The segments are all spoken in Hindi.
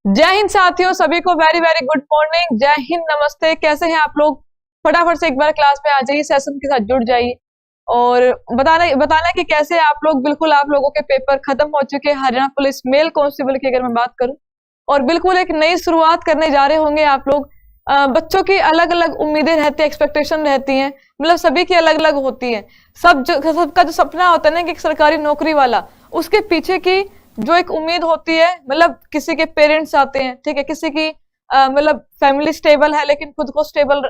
जय हिंद साथियों, सभी को वेरी वेरी गुड मॉर्निंग। जय हिंद, नमस्ते। कैसे हैं आप लोग? फटाफट से एक बार क्लास में आ जाइए, सेशन के साथ जुड़ जाइए और बताना कि कैसे आप लोग। बिल्कुल आप लोगों के पेपर खत्म हो चुके हैं हरियाणा पुलिस मेल कांस्टेबल की अगर मैं बात करूं, और बिल्कुल एक नई शुरुआत करने जा रहे होंगे आप लोग। बच्चों की अलग अलग उम्मीदें रहती है, एक्सपेक्टेशन रहती है, मतलब सभी की अलग अलग होती है। सबका जो सपना होता है ना कि एक सरकारी नौकरी वाला, उसके पीछे की जो एक उम्मीद होती है, मतलब किसी के पेरेंट्स आते हैं, ठीक है, किसी की मतलब फैमिली स्टेबल है लेकिन खुद को स्टेबल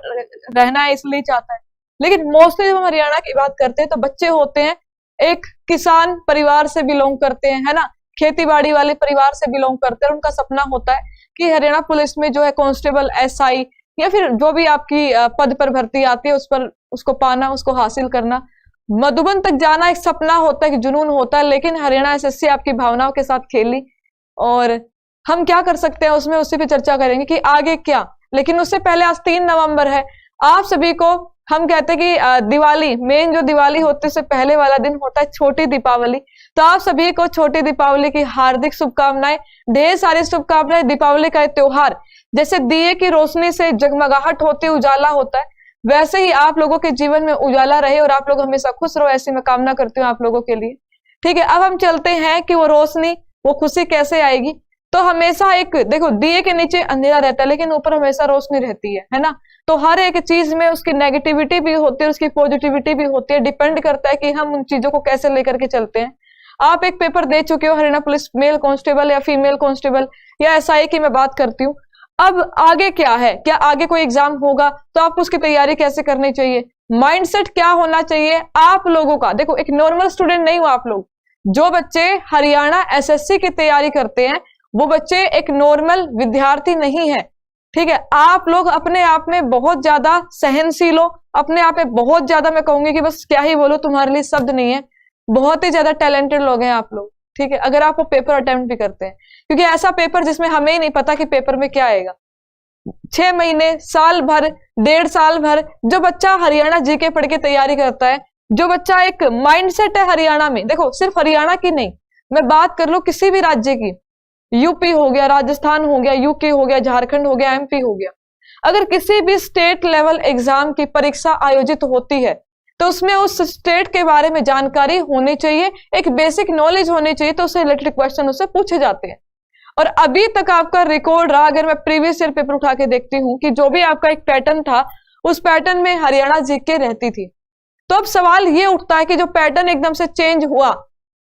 रहना है इसलिए चाहता है। लेकिन मोस्टली जब हम हरियाणा की बात करते हैं तो बच्चे होते हैं एक किसान परिवार से बिलोंग करते हैं, है ना, खेती बाड़ी वाले परिवार से बिलोंग करते हैं। उनका सपना होता है कि हरियाणा पुलिस में जो है कांस्टेबल, एसआई या फिर जो भी आपकी पद पर भर्ती आती है उस पर उसको पाना, उसको हासिल करना, मधुबन तक जाना एक सपना होता है, कि जुनून होता है। लेकिन हरियाणा एसएससी आपकी भावनाओं के साथ खेली और हम क्या कर सकते हैं उसमें, उसी पे चर्चा करेंगे कि आगे क्या। लेकिन उससे पहले आज 3 नवंबर है। आप सभी को हम कहते हैं कि दिवाली, मेन जो दिवाली होती है उससे पहले वाला दिन होता है छोटी दीपावली। तो आप सभी को छोटी दीपावली की हार्दिक शुभकामनाएं, ढेर सारी शुभकामनाएं। दीपावली का त्योहार जैसे दिए की रोशनी से जगमगाहट होती है, उजाला होता है, वैसे ही आप लोगों के जीवन में उजाला रहे और आप लोग हमेशा खुश रहो, ऐसी मैं कामना करती हूँ आप लोगों के लिए। ठीक है, अब हम चलते हैं कि वो रोशनी, वो खुशी कैसे आएगी। तो हमेशा एक देखो, दिए के नीचे अंधेरा रहता है लेकिन ऊपर हमेशा रोशनी रहती है ना। तो हर एक चीज में उसकी नेगेटिविटी भी होती है, उसकी पॉजिटिविटी भी होती है। डिपेंड करता है कि हम उन चीजों को कैसे लेकर के चलते हैं। आप एक पेपर दे चुके हो, हरियाणा पुलिस मेल कांस्टेबल या फीमेल कांस्टेबल या एसआई की मैं बात करती हूँ। अब आगे क्या है, क्या आगे कोई एग्जाम होगा तो आप उसकी तैयारी कैसे करनी चाहिए, माइंडसेट क्या होना चाहिए आप लोगों का। देखो, एक नॉर्मल स्टूडेंट नहीं हो आप लोग। जो बच्चे हरियाणा एसएससी की तैयारी करते हैं वो बच्चे एक नॉर्मल विद्यार्थी नहीं है। ठीक है, आप लोग अपने आप में बहुत ज्यादा सहनशील हो, अपने आप में बहुत ज्यादा, मैं कहूंगी कि बस क्या ही बोलो, तुम्हारे लिए शब्द नहीं है। बहुत ही ज्यादा टैलेंटेड लोग हैं आप लोग। ठीक है, अगर आप वो पेपर अटेम्प्ट भी करते हैं, क्योंकि ऐसा पेपर जिसमें हमें ही नहीं पता कि पेपर में क्या आएगा। 6 महीने, साल भर, 1.5 साल भर जो बच्चा हरियाणा जीके पढ़ के तैयारी करता है, जो बच्चा एक माइंडसेट है हरियाणा में, देखो सिर्फ हरियाणा की नहीं, मैं बात कर लूं किसी भी राज्य की, यूपी हो गया, राजस्थान हो गया, यूके हो गया, झारखंड हो गया, एमपी हो गया, अगर किसी भी स्टेट लेवल एग्जाम की परीक्षा आयोजित होती है तो उसमें उस स्टेट के बारे में जानकारी होनी चाहिए, एक बेसिक नॉलेज होनी चाहिए, तो उससे रिलेटेड क्वेश्चन उससे पूछे जाते हैं। और अभी तक आपका रिकॉर्ड रहा, अगर मैं प्रीवियस ईयर पेपर उठा के देखती हूँ कि जो भी आपका एक पैटर्न था, उस पैटर्न में हरियाणा जीके रहती थी। तो अब सवाल ये उठता है कि जो पैटर्न एकदम से चेंज हुआ,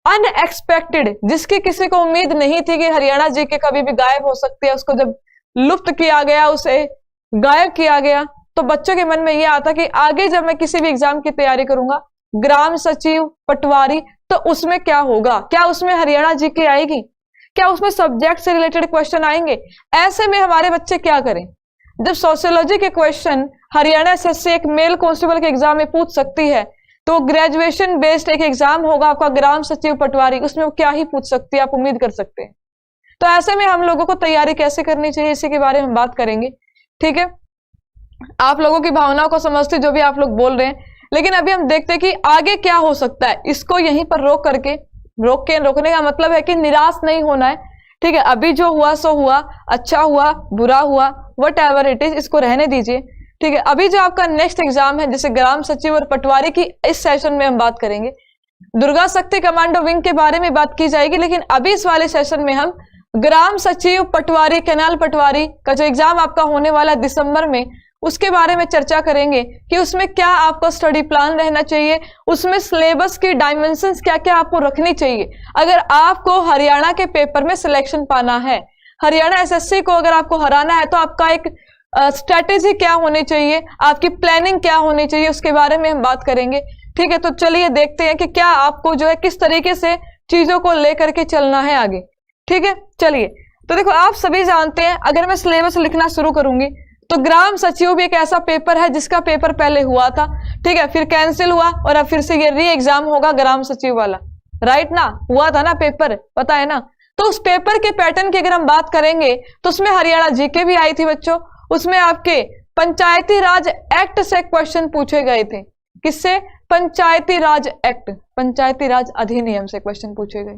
अनएक्सपेक्टेड, जिसकी किसी को उम्मीद नहीं थी कि हरियाणा जीके कभी भी गायब हो सकती है, उसको जब लुप्त किया गया, उसे गायब किया गया, तो बच्चों के मन में यह आता कि आगे जब मैं किसी भी एग्जाम की तैयारी करूंगा, ग्राम सचिव, पटवारी, तो उसमें क्या होगा, क्या उसमें हरियाणा जीके आएगी, क्या उसमें सब्जेक्ट से रिलेटेड क्वेश्चन आएंगे। ऐसे में हमारे बच्चे क्या करें जब सोशियोलॉजी के क्वेश्चन हरियाणा एसएससी एक मेल कांस्टेबल के एग्जाम में पूछ सकती है, तो ग्रेजुएशन बेस्ड एक एग्जाम होगा आपका ग्राम सचिव पटवारी, उसमें वो क्या ही पूछ सकती है, आप उम्मीद कर सकते हैं। तो ऐसे में हम लोगों को तैयारी कैसे करनी चाहिए, इसी के बारे में हम बात करेंगे। ठीक है, आप लोगों की भावनाओं को समझते जो भी आप लोग बोल रहे हैं, लेकिन अभी हम देखते हैं कि आगे क्या हो सकता है। इसको यहीं पर रोकने का मतलब है कि निराश नहीं होना है। ठीक है, अभी जो हुआ सो हुआ, अच्छा हुआ, बुरा हुआ, व्हाटएवर इट इज, इसको रहने दीजिए। ठीक है, अभी जो आपका नेक्स्ट एग्जाम है, जैसे ग्राम सचिव और पटवारी की, इस सेशन में हम बात करेंगे। दुर्गा शक्ति कमांडो विंग के बारे में बात की जाएगी, लेकिन अभी इस वाले सेशन में हम ग्राम सचिव पटवारी, कैनाल पटवारी का जो एग्जाम आपका होने वाला है दिसंबर में, उसके बारे में चर्चा करेंगे कि उसमें क्या आपका स्टडी प्लान रहना चाहिए, उसमें सिलेबस की डायमेंशंस क्या क्या आपको रखनी चाहिए। अगर आपको हरियाणा के पेपर में सिलेक्शन पाना है, हरियाणा एसएससी को अगर आपको हराना है, तो आपका एक स्ट्रेटेजी क्या होनी चाहिए, आपकी प्लानिंग क्या होनी चाहिए, उसके बारे में हम बात करेंगे। ठीक है, तो चलिए देखते हैं कि क्या आपको जो है किस तरीके से चीजों को लेकर के चलना है आगे। ठीक है, चलिए, तो देखो आप सभी जानते हैं, अगर मैं सिलेबस लिखना शुरू करूंगी तो ग्राम सचिव भी एक ऐसा पेपर है जिसका पेपर पहले हुआ था, ठीक है, फिर कैंसिल हुआ और अब फिर से ये री एग्जाम होगा ग्राम सचिव वाला, राइट ना, हुआ था ना पेपर, पता है ना। तो उस पेपर के पैटर्न की अगर हम बात करेंगे तो उसमें हरियाणा जीके भी आई थी बच्चों, उसमें आपके पंचायती राज एक्ट से क्वेश्चन पूछे गए थे। किससे? पंचायती राज एक्ट, पंचायती राज अधिनियम से क्वेश्चन पूछे गए।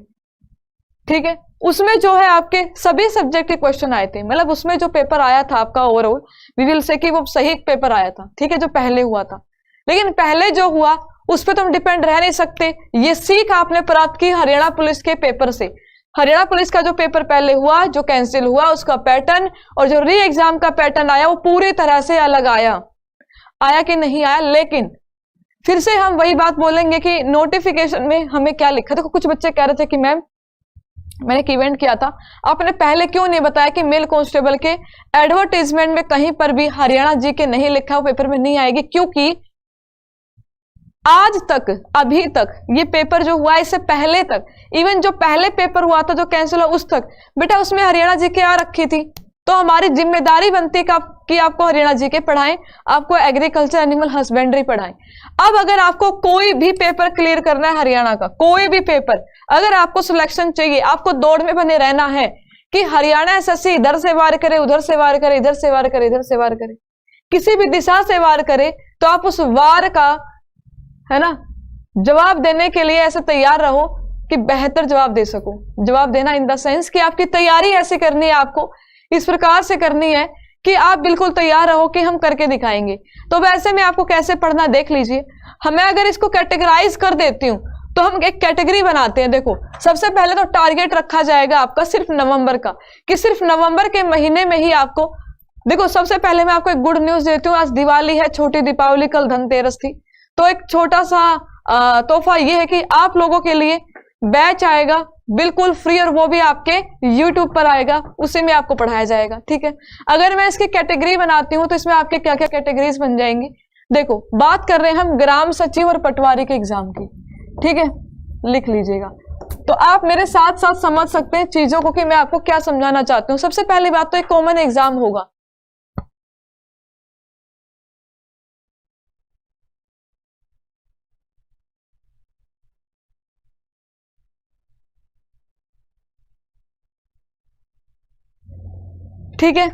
ठीक है, उसमें जो है आपके सभी सब्जेक्ट के क्वेश्चन आए थे, मतलब उसमें जो पेपर आया था आपका ओवरऑल वी विल से कि वो सही पेपर आया था, ठीक है, जो पहले हुआ था। लेकिन पहले जो हुआ उस पर तुम डिपेंड रह नहीं सकते। ये सीख आपने प्राप्त की हरियाणा पुलिस के पेपर से। हरियाणा पुलिस का जो पेपर पहले हुआ, जो कैंसिल हुआ, उसका पैटर्न और जो री एग्जाम का पैटर्न आया वो पूरी तरह से अलग आया कि नहीं आया। लेकिन फिर से हम वही बात बोलेंगे कि नोटिफिकेशन में हमें क्या लिखा। देखो कुछ बच्चे कह रहे थे कि मैम मैंने एक इवेंट किया था, आपने पहले क्यों नहीं बताया कि मेल कांस्टेबल के एडवर्टाइजमेंट में कहीं पर भी हरियाणा जीके नहीं लिखा, वो पेपर में नहीं आएगी। क्योंकि आज तक, अभी तक ये पेपर जो हुआ इससे पहले तक, इवन जो पहले पेपर हुआ था जो कैंसिल हुआ उस तक बेटा उसमें हरियाणा जीके आ रखी थी। तो हमारी जिम्मेदारी बनती है कि आपको हरियाणा जीके पढ़ाएं, आपको एग्रीकल्चर एनिमल हस्बेंड्री पढ़ाएं। अब अगर आपको कोई भी पेपर क्लियर करना है हरियाणा का, कोई भी पेपर, अगर आपको सिलेक्शन चाहिए, आपको दौड़ में बने रहना है कि हरियाणा एसएससी इधर से वार करे, उधर से वार करे, इधर से वार करे, इधर से वार करे, किसी भी दिशा से वार करे, तो आप उस वार का, है ना, जवाब देने के लिए ऐसे तैयार रहो कि बेहतर जवाब दे सको। जवाब देना इन द सेंस कि आपकी तैयारी ऐसी करनी है, आपको इस प्रकार से करनी है कि आप बिल्कुल तैयार रहो कि हम करके दिखाएंगे। तो वैसे में आपको कैसे पढ़ना देख लीजिए। हमें अगर इसको कैटेगराइज कर देती हूं तो हम एक कैटेगरी बनाते हैं। देखो सबसे पहले तो टारगेट रखा जाएगा आपका सिर्फ नवंबर का, कि सिर्फ नवंबर के महीने में ही आपको, देखो सबसे पहले मैं आपको एक गुड न्यूज देती हूँ। आज दिवाली है, छोटी दीपावली, कल धनतेरस थी, तो एक छोटा सा तोहफा ये है कि आप लोगों के लिए बैच आएगा बिल्कुल फ्री, और वो भी आपके YouTube पर आएगा, उसी में आपको पढ़ाया जाएगा। ठीक है, अगर मैं इसकी कैटेगरी बनाती हूँ तो इसमें आपके क्या क्या कैटेगरीज बन जाएंगी। देखो बात कर रहे हैं हम ग्राम सचिव और पटवारी के एग्जाम की, ठीक है, लिख लीजिएगा। तो आप मेरे साथ साथ समझ सकते हैं चीजों को कि मैं आपको क्या समझाना चाहती हूँ। सबसे पहली बात तो एक कॉमन एग्जाम होगा, ठीक है।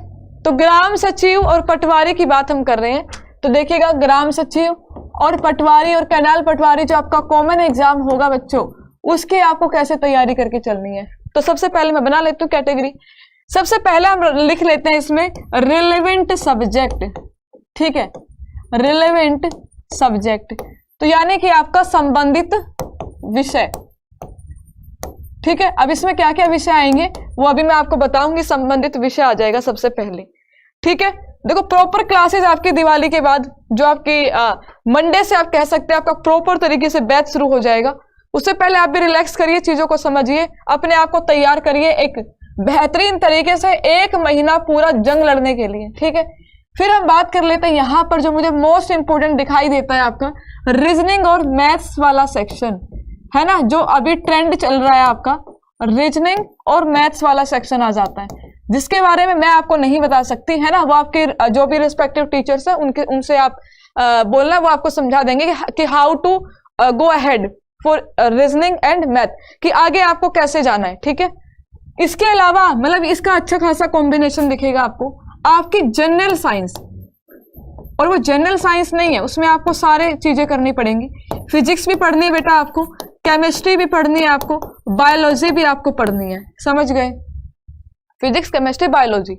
तो ग्राम सचिव और पटवारी की बात हम कर रहे हैं, तो देखिएगा ग्राम सचिव और पटवारी और कैनाल पटवारी जो आपका कॉमन एग्जाम होगा बच्चों, उसकी आपको कैसे तैयारी करके चलनी है। तो सबसे पहले मैं बना लेती हूँ कैटेगरी। सबसे पहले हम लिख लेते हैं इसमें रिलेवेंट सब्जेक्ट, ठीक है, रिलेवेंट सब्जेक्ट, तो यानी कि आपका संबंधित विषय, ठीक है। अब इसमें क्या क्या विषय आएंगे वो अभी मैं आपको बताऊंगी, संबंधित विषय आ जाएगा सबसे पहले, ठीक है। देखो प्रॉपर क्लासेस आपकी दिवाली के बाद जो आपकी मंडे से आप कह सकते हैं आपका प्रॉपर तरीके से बैच शुरू हो जाएगा। उससे पहले आप भी रिलैक्स करिए, चीजों को समझिए, अपने आप को तैयार करिए एक बेहतरीन तरीके से, एक महीना पूरा जंग लड़ने के लिए, ठीक है। फिर हम बात कर लेते हैं यहाँ पर जो मुझे मोस्ट इंपोर्टेंट दिखाई देता है आपका रीजनिंग और मैथ्स वाला सेक्शन, है ना, जो अभी ट्रेंड चल रहा है आपका, रीजनिंग और मैथ्स वाला सेक्शन आ जाता है, जिसके बारे में मैं आपको नहीं बता सकती, है ना। वो आपके जो भी रिस्पेक्टिव टीचर्स हैं उनसे आप बोलना, वो आपको समझा देंगे कि how to go ahead for reasoning and math, कि आगे आपको कैसे जाना है, ठीक है। इसके अलावा मतलब इसका अच्छा खासा कॉम्बिनेशन दिखेगा आपको, आपकी जनरल साइंस, और वो जनरल साइंस नहीं है, उसमें आपको सारे चीजें करनी पड़ेंगी। फिजिक्स भी पढ़नी है बेटा आपको, केमिस्ट्री भी पढ़नी है आपको, बायोलॉजी भी आपको पढ़नी है, समझ गए, फिजिक्स केमिस्ट्री बायोलॉजी,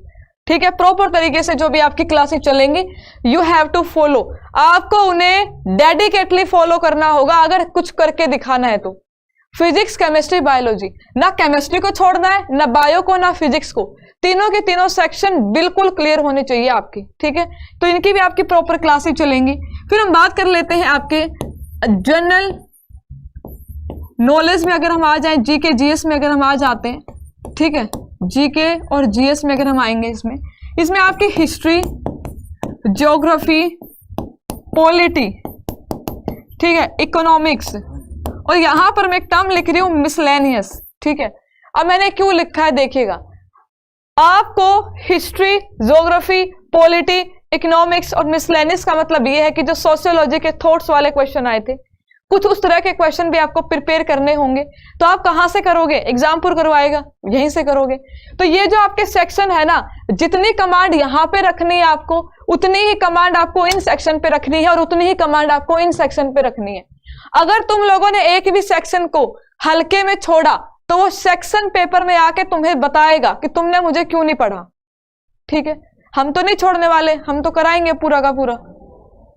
ठीक है। प्रॉपर तरीके से जो भी आपकी क्लासेस चलेंगी यू हैव टू फॉलो, आपको उन्हें डेडिकेटली फॉलो करना होगा अगर कुछ करके दिखाना है तो। फिजिक्स केमिस्ट्री बायोलॉजी, ना केमिस्ट्री को छोड़ना है, ना बायो को, ना फिजिक्स को, तीनों के तीनों सेक्शन बिल्कुल क्लियर होने चाहिए आपकी, ठीक है। तो इनकी भी आपकी प्रॉपर क्लासेस चलेंगी। फिर हम बात कर लेते हैं आपके जनरल नॉलेज में, अगर हम आ जाए जीके जीएस में अगर हम आ जाते हैं, ठीक है, जीके और जीएस में अगर हम आएंगे इसमें आपकी हिस्ट्री, ज्योग्राफी, पॉलिटी, ठीक है, इकोनॉमिक्स, और यहां पर मैं एक टर्म लिख रही हूं मिसलेनियस, ठीक है। अब मैंने क्यों लिखा है देखिएगा, आपको हिस्ट्री, ज्योग्राफी, पॉलिटी, इकोनॉमिक्स और मिसलेनियस का मतलब यह है कि जो सोशियोलॉजी के थॉट्स वाले क्वेश्चन आए थे, कुछ उस तरह के क्वेश्चन भी आपको प्रिपेयर करने होंगे। तो आप कहां से करोगे, एग्जामपुर करवाएगा, यहीं से करोगे। तो ये जो आपके सेक्शन है ना, जितनी कमांड यहां पे रखनी है आपको, उतनी ही कमांड आपको इन सेक्शन पे रखनी है, और उतनी ही कमांड आपको इन सेक्शन पे रखनी है। अगर तुम लोगों ने एक भी सेक्शन को हल्के में छोड़ा, तो वो सेक्शन पेपर में आके तुम्हें बताएगा कि तुमने मुझे क्यों नहीं पढ़ा। ठीक है, हम तो नहीं छोड़ने वाले, हम तो कराएंगे पूरा का पूरा,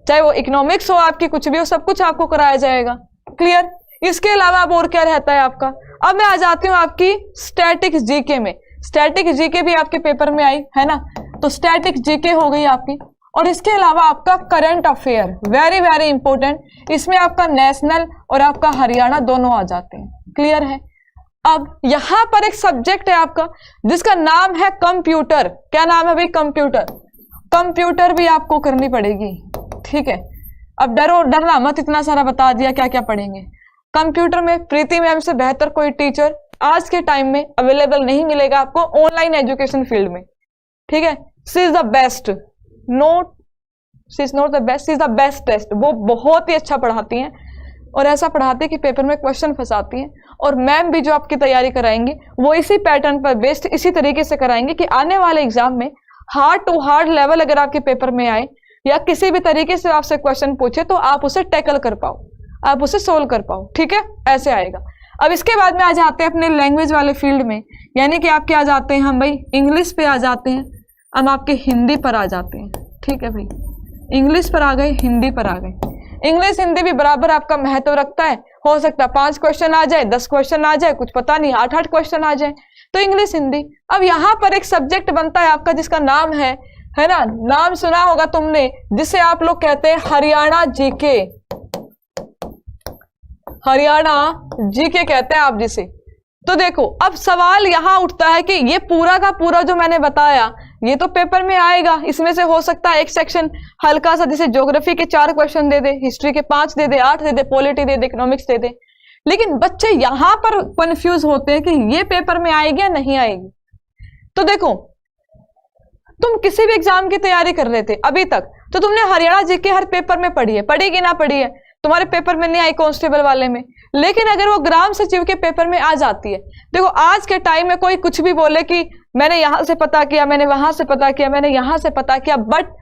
चाहे वो इकोनॉमिक्स हो आपकी, कुछ भी हो, सब कुछ आपको कराया जाएगा। क्लियर? इसके अलावा अब और क्या रहता है आपका। अब मैं आ जाती हूँ आपकी स्टैटिक जीके में। स्टैटिक जीके भी आपके पेपर में आई है ना, तो स्टैटिक जीके हो गई आपकी। और इसके अलावा आपका current affair, very very important. इसमें आपका नेशनल और आपका हरियाणा दोनों आ जाते हैं। क्लियर है? अब यहां पर एक सब्जेक्ट है आपका जिसका नाम है कंप्यूटर। क्या नाम है भाई? कंप्यूटर। कंप्यूटर भी आपको करनी पड़ेगी। ठीक है, अब डरना मत, इतना सारा बता दिया क्या क्या पढ़ेंगे। कंप्यूटर में प्रीति मैम से बेहतर कोई टीचर आज के टाइम में अवेलेबल नहीं मिलेगा आपको ऑनलाइन एजुकेशन फील्ड में। ठीक है, she is the best, note she is not the best, she is the best test. वो बहुत ही अच्छा पढ़ाती हैं और ऐसा पढ़ाती है कि पेपर में क्वेश्चन फंसाती हैं। और मैम भी जो आपकी तैयारी कराएंगे वो इसी पैटर्न पर बेस्ड इसी तरीके से कराएंगे कि आने वाले एग्जाम में हार्ड टू हार्ड लेवल अगर आपके पेपर में आए या किसी भी तरीके से आपसे क्वेश्चन पूछे तो आप उसे टैकल कर पाओ, आप उसे सोल्व कर पाओ। ठीक है, ऐसे आएगा। अब इसके बाद में आ जाते हैं अपने लैंग्वेज वाले फील्ड में, यानी कि आपके आ जाते हैं हम भाई इंग्लिश पे आ जाते हैं, हम आपके हिंदी पर आ जाते हैं। ठीक है भाई, इंग्लिश पर आ गए, हिंदी पर आ गए। इंग्लिश हिंदी भी बराबर आपका महत्व रखता है। हो सकता है 5 क्वेश्चन आ जाए, 10 क्वेश्चन आ जाए, कुछ पता नहीं 8-8 क्वेश्चन आ जाए, तो इंग्लिश हिंदी। अब यहाँ पर एक सब्जेक्ट बनता है आपका जिसका नाम है ना, नाम सुना होगा तुमने, जिसे आप लोग कहते हैं हरियाणा जीके। हरियाणा जीके कहते हैं आप जिसे। तो देखो अब सवाल यहां उठता है कि ये पूरा का पूरा जो मैंने बताया ये तो पेपर में आएगा, इसमें से हो सकता है एक सेक्शन हल्का सा, जैसे ज्योग्राफी के 4 क्वेश्चन दे दे, हिस्ट्री के 5 दे दे, 8 दे दे, पॉलिटी दे दे, इकोनॉमिक्स दे दे। लेकिन बच्चे यहां पर कंफ्यूज होते हैं कि ये पेपर में आएगी या नहीं आएगी। तो देखो तुम किसी भी एग्जाम की तैयारी कर रहे थे अभी तक, तो तुमने हरियाणा जीके हर पेपर में पढ़ी है, पढ़ी कि ना पढ़ी है? तुम्हारे पेपर में नहीं आई कांस्टेबल वाले में, लेकिन अगर वो ग्राम सचिव के पेपर में आ जाती है। देखो आज के टाइम में कोई कुछ भी बोले कि मैंने यहां से पता किया, मैंने वहां से पता किया, मैंने यहां से पता किया, बट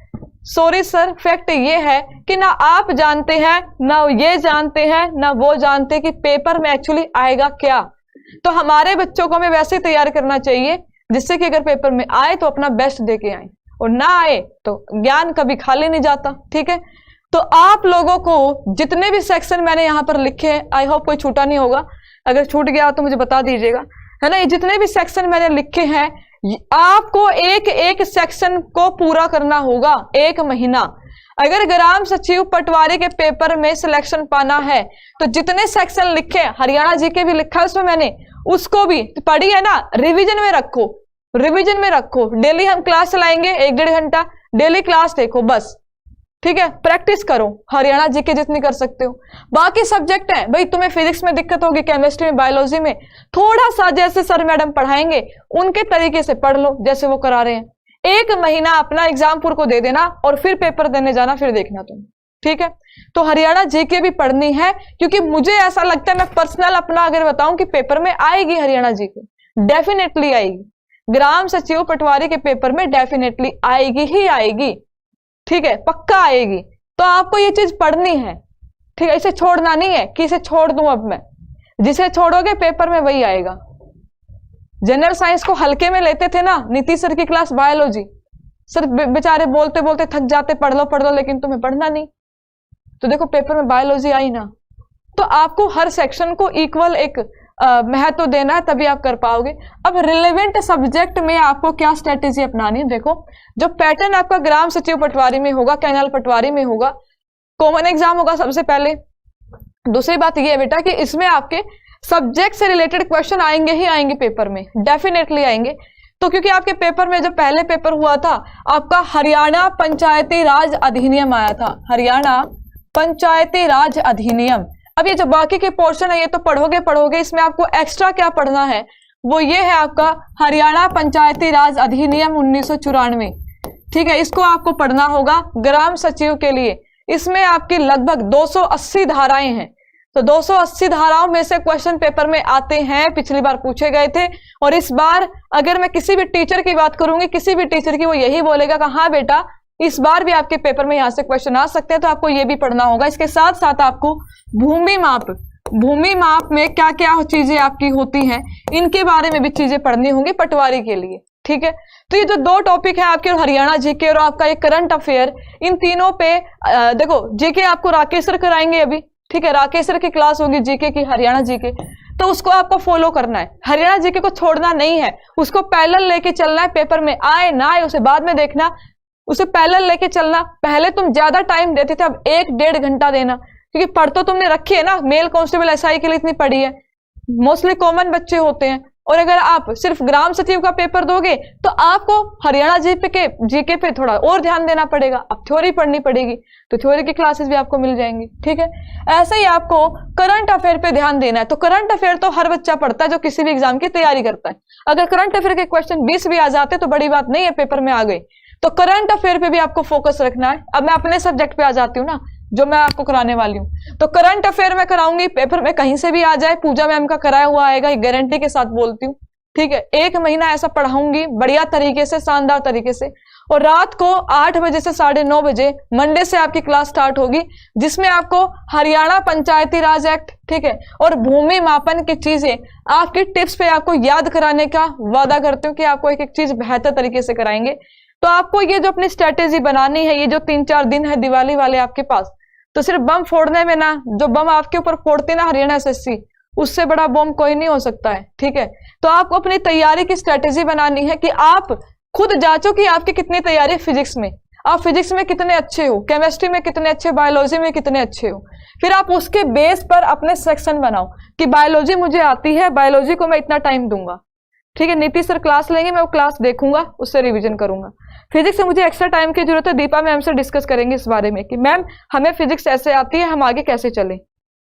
सॉरी सर, फैक्ट ये है कि ना आप जानते हैं, ना ये जानते हैं, ना वो जानते कि पेपर में एक्चुअली आएगा क्या। तो हमारे बच्चों को हमें वैसे तैयार करना चाहिए जिससे कि अगर पेपर में आए तो अपना बेस्ट दे के आए, और ना आए तो ज्ञान कभी खाली नहीं जाता। ठीक है, तो आप लोगों को जितने भी सेक्शन मैंने यहाँ पर लिखे हैं, आई होप कोई छूटा नहीं होगा, अगर छूट गया तो मुझे बता दीजिएगा, है ना। ये जितने भी सेक्शन मैंने लिखे हैं आपको एक एक सेक्शन को पूरा करना होगा 1 महीना। अगर ग्राम सचिव पटवारी के पेपर में सिलेक्शन पाना है तो जितने सेक्शन लिखे, हरियाणा जीके भी लिखा है उसमें मैंने, उसको भी पढ़ी है ना, रिवीजन में रखो, रिवीजन में रखो। डेली हम क्लास चलाएंगे 1-1.5 घंटा, डेली क्लास देखो बस। ठीक है, प्रैक्टिस करो, हरियाणा जीके जितनी कर सकते हो। बाकी सब्जेक्ट है भाई, तुम्हें फिजिक्स में दिक्कत होगी, केमिस्ट्री में, बायोलॉजी में, थोड़ा सा जैसे सर मैडम पढ़ाएंगे उनके तरीके से पढ़ लो जैसे वो करा रहे हैं। 1 महीना अपना एग्जामपुर को दे देना और फिर पेपर देने जाना, फिर देखना तुम। ठीक है, तो हरियाणा जीके भी पढ़नी है, क्योंकि मुझे ऐसा लगता है, मैं पर्सनल अपना अगर बताऊं कि पेपर में आएगी हरियाणा जीके, डेफिनेटली आएगी। ग्राम सचिव पटवारी के पेपर में डेफिनेटली आएगी ही आएगी। ठीक है, पक्का आएगी। तो आपको ये चीज पढ़नी है। ठीक है, इसे छोड़ना नहीं है कि इसे छोड़ दूं अब मैं, जिसे छोड़ोगे पेपर में वही आएगा। जनरल साइंस को हल्के में लेते थे ना, नीतीश सर की क्लास बायोलॉजी, सर बेचारे बोलते बोलते थक जाते, पढ़ लो, लेकिन तुम्हें पढ़ना नहीं। तो देखो पेपर में बायोलॉजी आई ना, तो आपको हर सेक्शन को इक्वल एक महत्व देना है, तभी आप कर पाओगे। अब रिलेवेंट सब्जेक्ट में आपको क्या स्ट्रेटेजी अपनानी है, देखो जो पैटर्न आपका ग्राम सचिव पटवारी में होगा, कैनाल पटवारी में होगा, कॉमन एग्जाम होगा सबसे पहले। दूसरी बात ये है बेटा कि इसमें आपके सब्जेक्ट से रिलेटेड क्वेश्चन आएंगे ही आएंगे पेपर में, डेफिनेटली आएंगे। तो क्योंकि आपके पेपर में जब पहले पेपर हुआ था आपका हरियाणा पंचायती राज अधिनियम आया था, हरियाणा पंचायती राज अधिनियम। अब ये जो बाकी के पोर्शन है ये तो पढ़ोगे, इसमें आपको एक्स्ट्रा क्या पढ़ना है वो ये है आपका हरियाणा पंचायती राज अधिनियम 1994। ठीक है, इसको आपको पढ़ना होगा ग्राम सचिव के लिए। इसमें आपकी लगभग 280 धाराएं हैं, तो 280 धाराओं में से क्वेश्चन पेपर में आते हैं, पिछली बार पूछे गए थे। और इस बार अगर मैं किसी भी टीचर की बात करूंगी, किसी भी टीचर की, वो यही बोलेगा कि हाँ बेटा इस बार भी आपके पेपर में यहाँ से क्वेश्चन आ सकते हैं, तो आपको ये भी पढ़ना होगा। इसके साथ साथ आपको भूमि माप, भूमि माप में क्या क्या चीजें आपकी होती हैं, इनके बारे में भी चीजें पढ़नी होंगी पटवारी के लिए। ठीक है, तो ये जो दो टॉपिक है आपके, हरियाणा जीके और आपका एक करंट अफेयर, इन तीनों पे देखो जीके आपको राकेश सर कराएंगे अभी। ठीक है, राकेश सर की क्लास होगी जीके की, हरियाणा जीके, तो उसको आपको फॉलो करना है। हरियाणा जीके को छोड़ना नहीं है, उसको पैरेलल लेके चलना है, पेपर में आए ना आए उसे बाद में देखना, उसे पैरेलल लेके चलना। पहले तुम ज्यादा टाइम देते थे, अब 1-1.5 घंटा देना, क्योंकि पढ़ तो तुमने रखी है ना, मेल कांस्टेबल एसआई के लिए इतनी पढ़ी है, मोस्टली कॉमन बच्चे होते हैं। और अगर आप सिर्फ ग्राम सचिव का पेपर दोगे तो आपको हरियाणा जीके पे थोड़ा और ध्यान देना पड़ेगा, अब थ्योरी पढ़नी पड़ेगी, तो थ्योरी की क्लासेस भी आपको मिल जाएंगी। ठीक है, ऐसे ही आपको करंट अफेयर पे ध्यान देना है। तो करंट अफेयर तो हर बच्चा पढ़ता है जो किसी भी एग्जाम की तैयारी करता है। अगर करंट अफेयर के क्वेश्चन 20 भी आ जाते तो बड़ी बात नहीं है, पेपर में आ गए। तो करंट अफेयर पे भी आपको फोकस रखना है। अब मैं अपने सब्जेक्ट पे आ जाती हूँ ना, जो मैं आपको कराने वाली हूँ। तो करंट अफेयर में कराऊंगी, पेपर में कहीं से भी आ जाए, पूजा मैम का कराया हुआ आएगा, गारंटी के साथ बोलती हूँ। ठीक है, 1 महीना ऐसा पढ़ाऊंगी बढ़िया तरीके से, शानदार तरीके से। और रात को 8 बजे से 9:30 बजे मंडे से आपकी क्लास स्टार्ट होगी, जिसमें आपको हरियाणा पंचायती राज एक्ट, ठीक है, और भूमि मापन की चीजें आपकी टिप्स पे आपको याद कराने का वादा करती हूँ कि आपको एक एक चीज बेहतर तरीके से कराएंगे। तो आपको ये जो अपनी स्ट्रेटेजी बनानी है, ये जो 3-4 दिन है दिवाली वाले आपके पास, तो सिर्फ बम फोड़ने में ना, जो बम आपके ऊपर फोड़ती ना हरियाणा एसएससी, उससे बड़ा बम कोई नहीं हो सकता है। ठीक है, तो आपको अपनी तैयारी की स्ट्रेटेजी बनानी है कि आप खुद जांचो कि आपकी कितनी तैयारी फिजिक्स में, आप फिजिक्स में कितने अच्छे हो, केमिस्ट्री में कितने अच्छे, बायोलॉजी में कितने अच्छे हो। फिर आप उसके बेस पर अपने सेक्शन बनाओ कि बायोलॉजी मुझे आती है, बायोलॉजी को मैं इतना टाइम दूंगा। ठीक है, नीतीश सर क्लास लेंगे, मैं वो क्लास देखूंगा, उससे रिवीजन करूंगा। फिजिक्स से मुझे एक्स्ट्रा टाइम की जरूरत है, दीपा मैम से डिस्कस करेंगे इस बारे में कि मैम हमें फिजिक्स ऐसे आती है, हम आगे कैसे चले।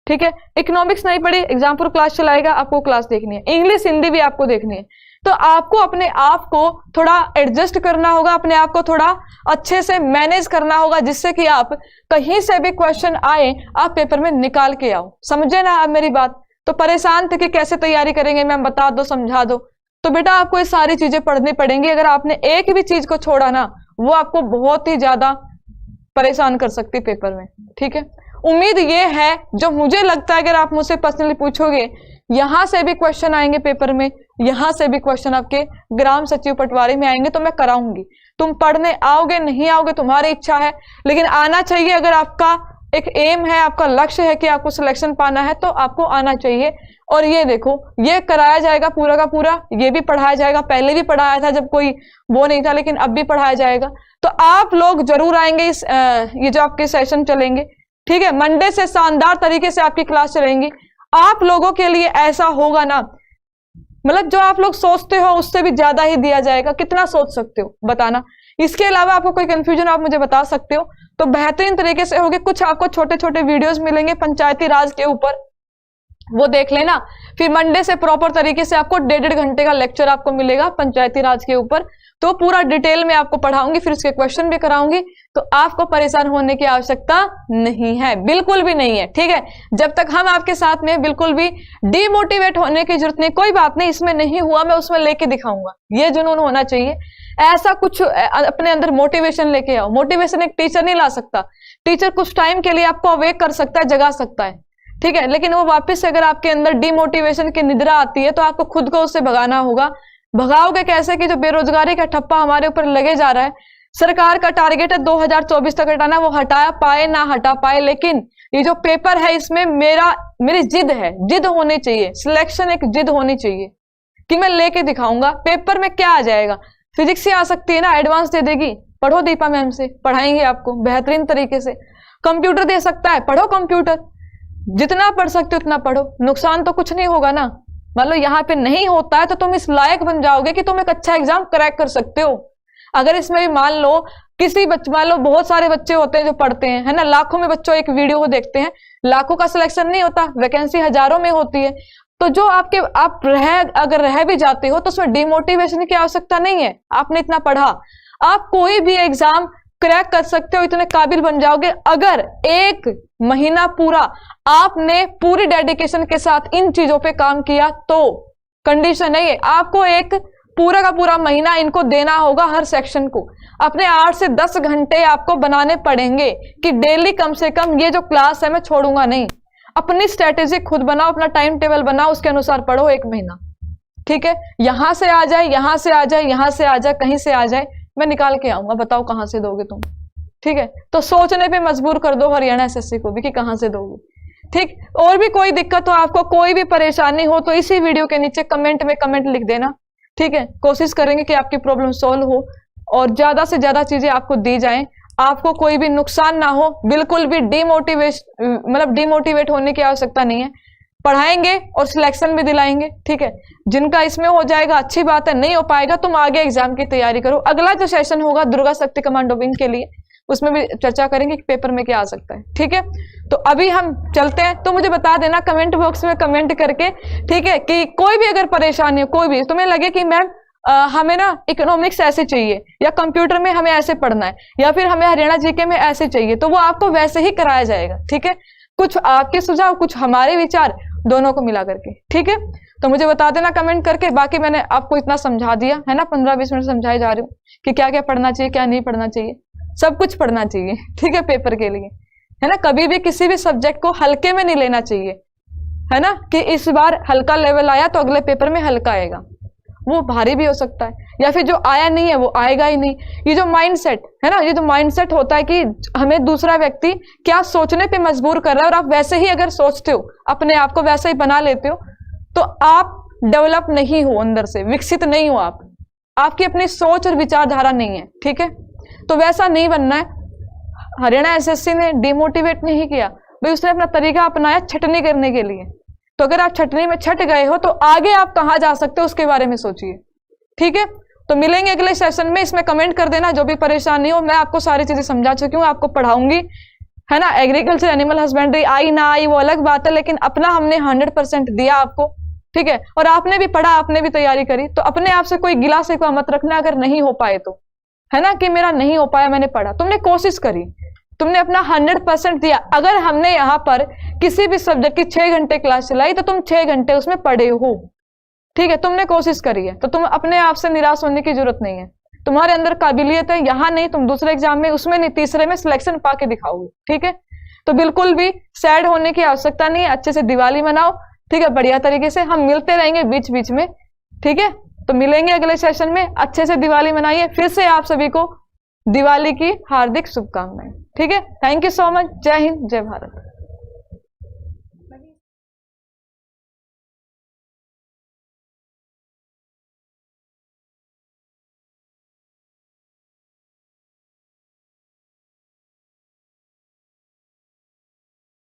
ठीक है, इकोनॉमिक्स नहीं पढ़ी, एग्जाम्पल क्लास चलाएगा, आपको क्लास देखनी है, इंग्लिश हिंदी भी आपको देखनी है। तो आपको अपने आप को थोड़ा एडजस्ट करना होगा, अपने आप को थोड़ा अच्छे से मैनेज करना होगा, जिससे कि आप कहीं से भी क्वेश्चन आए आप पेपर में निकाल के आओ। समझे ना आप मेरी बात? तो परेशान थे कि कैसे तैयारी करेंगे मैम, बता दो, समझा दो। तो बेटा आपको ये सारी चीजें पढ़नी पड़ेंगी। अगर आपने एक भी चीज को छोड़ा ना, वो आपको बहुत ही ज्यादा परेशान कर सकती पेपर में। ठीक है, उम्मीद ये है, जो मुझे लगता है, अगर आप मुझसे पर्सनली पूछोगे, यहां से भी क्वेश्चन आएंगे पेपर में, यहां से भी क्वेश्चन आपके ग्राम सचिव पटवारी में आएंगे, तो मैं कराऊंगी। तुम पढ़ने आओगे नहीं आओगे तुम्हारी इच्छा है, लेकिन आना चाहिए। अगर आपका एक एम है, आपका लक्ष्य है कि आपको सिलेक्शन पाना है, तो आपको आना चाहिए। और ये देखो, ये कराया जाएगा पूरा का पूरा, ये भी पढ़ाया जाएगा, पहले भी पढ़ाया था जब कोई वो नहीं था, लेकिन अब भी पढ़ाया जाएगा। तो आप लोग जरूर आएंगे इस ये जो आपके सेशन चलेंगे। ठीक है, मंडे से शानदार तरीके से आपकी क्लास चलेंगी। आप लोगों के लिए ऐसा होगा ना, मतलब जो आप लोग सोचते हो उससे भी ज्यादा ही दिया जाएगा। कितना सोच सकते हो बताना। इसके अलावा आपको कोई कंफ्यूजन आप मुझे बता सकते हो, तो बेहतरीन तरीके से होगी। कुछ आपको छोटे छोटे वीडियोस मिलेंगे पंचायती राज के ऊपर, वो देख लेना। फिर मंडे से प्रॉपर तरीके से आपको 1.5 घंटे का लेक्चर आपको मिलेगा पंचायती राज के ऊपर, तो पूरा डिटेल में आपको पढ़ाऊंगी, फिर उसके क्वेश्चन भी कराऊंगी। तो आपको परेशान होने की आवश्यकता नहीं है, बिल्कुल भी नहीं है। ठीक है, जब तक हम आपके साथ में, बिल्कुल भी डिमोटिवेट होने की जरूरत नहीं। कोई बात नहीं, इसमें नहीं हुआ मैं उसमें लेके दिखाऊंगा, ये जुनून होना चाहिए। ऐसा कुछ अपने अंदर मोटिवेशन लेके आओ। मोटिवेशन एक टीचर नहीं ला सकता। टीचर कुछ टाइम के लिए आपको अवेक कर सकता है, जगा सकता है, ठीक है, लेकिन वो वापस से अगर आपके अंदर डिमोटिवेशन की निद्रा आती है, तो आपको खुद को उससे भगाना होगा। भगाओगे कैसे? कि जो बेरोजगारी का ठप्पा हमारे ऊपर लगे जा रहा है, सरकार का टारगेट है 2024 तक हटाना, वो हटा पाए ना हटा पाए, लेकिन ये जो पेपर है इसमें मेरी जिद है, जिद होनी चाहिए। सिलेक्शन एक जिद होनी चाहिए कि मैं लेके दिखाऊंगा। पेपर में क्या आ जाएगा? फिजिक्स से आ सकती है ना, एडवांस दे देगी, पढ़ो दीपा मैम से, पढ़ाएंगे आपको बेहतरीन तरीके से। कंप्यूटर दे सकता है, पढ़ो कंप्यूटर, जितना पढ़ सकते हो उतना पढ़ो, नुकसान तो कुछ नहीं होगा ना। मान लो यहाँ पे नहीं होता है तो तुम इस लायक बन जाओगे कि तुम एक अच्छा एग्जाम क्रैक कर सकते हो। अगर इसमें भी मान लो किसी बच्चे, मान लो बहुत सारे बच्चे होते हैं जो पढ़ते हैं, है ना, लाखों में बच्चों एक वीडियो को देखते हैं, लाखों का सिलेक्शन नहीं होता, वैकेंसी हजारों में होती है। तो जो आप अगर रह भी जाते हो तो उसमें डिमोटिवेशन की आवश्यकता नहीं है। आपने इतना पढ़ा, आप कोई भी एग्जाम क्रैक कर सकते हो, इतने काबिल बन जाओगे अगर 1 महीना पूरा आपने पूरी डेडिकेशन के साथ इन चीजों पे काम किया। तो कंडीशन है ये, आपको एक पूरा का पूरा महीना इनको देना होगा, हर सेक्शन को अपने 8 से 10 घंटे आपको बनाने पड़ेंगे कि डेली कम से कम ये जो क्लास है मैं छोड़ूंगा नहीं। अपनी स्ट्रेटेजी खुद बनाओ, अपना टाइम टेबल बनाओ, उसके अनुसार पढ़ो 1 महीना। ठीक है, यहां से आ जाए, यहां से आ जाए, यहां से आ जाए, कहीं से आ जाए, मैं निकाल के आऊंगा, बताओ कहां से दोगे तुम। ठीक है, तो सोचने पे मजबूर कर दो हरियाणा एसएससी को भी कि कहां से दोगे। ठीक, और भी कोई दिक्कत हो आपको, कोई भी परेशानी हो, तो इसी वीडियो के नीचे कमेंट में कमेंट लिख देना। ठीक है, कोशिश करेंगे कि आपकी प्रॉब्लम सॉल्व हो और ज्यादा से ज्यादा चीजें आपको दी जाएं, आपको कोई भी नुकसान ना हो। बिल्कुल भी डिमोटिवेट होने की आवश्यकता नहीं है। पढ़ाएंगे और सिलेक्शन भी दिलाएंगे। ठीक है, जिनका इसमें हो जाएगा अच्छी बात है, नहीं हो पाएगा तुम आगे एग्जाम की तैयारी करो। अगला जो सेशन होगा दुर्गा शक्ति कमांडो विंग के लिए, उसमें भी चर्चा करेंगे कि पेपर में क्या आ सकता है। ठीक है, तो अभी हम चलते हैं। तो मुझे बता देना कमेंट बॉक्स में कमेंट करके, ठीक है, कि कोई भी अगर परेशानी हो, कोई भी तुम्हें लगे कि मैम हमें ना इकोनॉमिक्स ऐसे चाहिए, या कंप्यूटर में हमें ऐसे पढ़ना है, या फिर हमें हरियाणा जीके में ऐसे चाहिए, तो वो आपको वैसे ही कराया जाएगा। ठीक है, कुछ आपके सुझाव, कुछ हमारे विचार, दोनों को मिला करके। ठीक है, तो मुझे बता देना कमेंट करके। बाकी मैंने आपको इतना समझा दिया है ना, 15-20 मिनट समझाई जा रही हूँ कि क्या क्या पढ़ना चाहिए, क्या नहीं पढ़ना चाहिए। सब कुछ पढ़ना चाहिए, ठीक है, पेपर के लिए, है ना। कभी भी किसी भी सब्जेक्ट को हल्के में नहीं लेना चाहिए, है ना, कि इस बार हल्का लेवल आया तो अगले पेपर में हल्का आएगा, वो भारी भी हो सकता है, या फिर जो आया नहीं है वो आएगा ही नहीं। ये जो माइंडसेट है ना, ये जो माइंडसेट होता है कि हमें दूसरा व्यक्ति क्या सोचने पे मजबूर कर रहा है, और आप वैसे ही अगर सोचते हो, अपने आप को वैसे ही बना लेते हो, तो आप डेवलप नहीं हो, अंदर से विकसित नहीं हो आप, आपकी अपनी सोच और विचारधारा नहीं है। ठीक है, तो वैसा नहीं बनना है। हरियाणा एसएससी ने डिमोटिवेट नहीं किया भाई, उसने अपना तरीका अपनाया छटनी करने के लिए। तो अगर आप छटनी में छट गए हो तो आगे आप कहां जा सकते हो उसके बारे में सोचिए। ठीक है, तो मिलेंगे अगले सेशन में। इसमें कमेंट कर देना जो भी परेशानी हो, मैं आपको सारी चीजें समझा चुकी हूँ, आपको पढ़ाऊंगी, है ना। एग्रीकल्चर एनिमल हस्बेंड्री आई ना आई वो अलग बात है, लेकिन अपना हमने 100% दिया आपको। ठीक है, और आपने भी पढ़ा, आपने भी तैयारी करी, तो अपने आप से कोई गिला शिकवा मत रखना अगर नहीं हो पाए तो, है ना, कि मेरा नहीं हो पाया, मैंने पढ़ा, तुमने कोशिश करी, तुमने अपना 100% दिया। अगर हमने यहाँ पर किसी भी सब्जेक्ट की 6 घंटे क्लास चलाई तो तुम 6 घंटे उसमें पढ़े हो। ठीक है, तुमने कोशिश करी है, तो तुम अपने आप से निराश होने की जरूरत नहीं है। तुम्हारे अंदर काबिलियत है, यहाँ नहीं, तुम दूसरे एग्जाम में, उसमें नहीं, तीसरे में सिलेक्शन पा के दिखाओगे। ठीक है, तो बिल्कुल भी सैड होने की आवश्यकता नहीं है। अच्छे से दिवाली मनाओ, ठीक है, बढ़िया तरीके से। हम मिलते रहेंगे बीच बीच में, ठीक है, तो मिलेंगे अगले सेशन में। अच्छे से दिवाली मनाइए। फिर से आप सभी को दिवाली की हार्दिक शुभकामनाएं। ठीक है, थैंक यू सो मच। जय हिंद, जय भारत।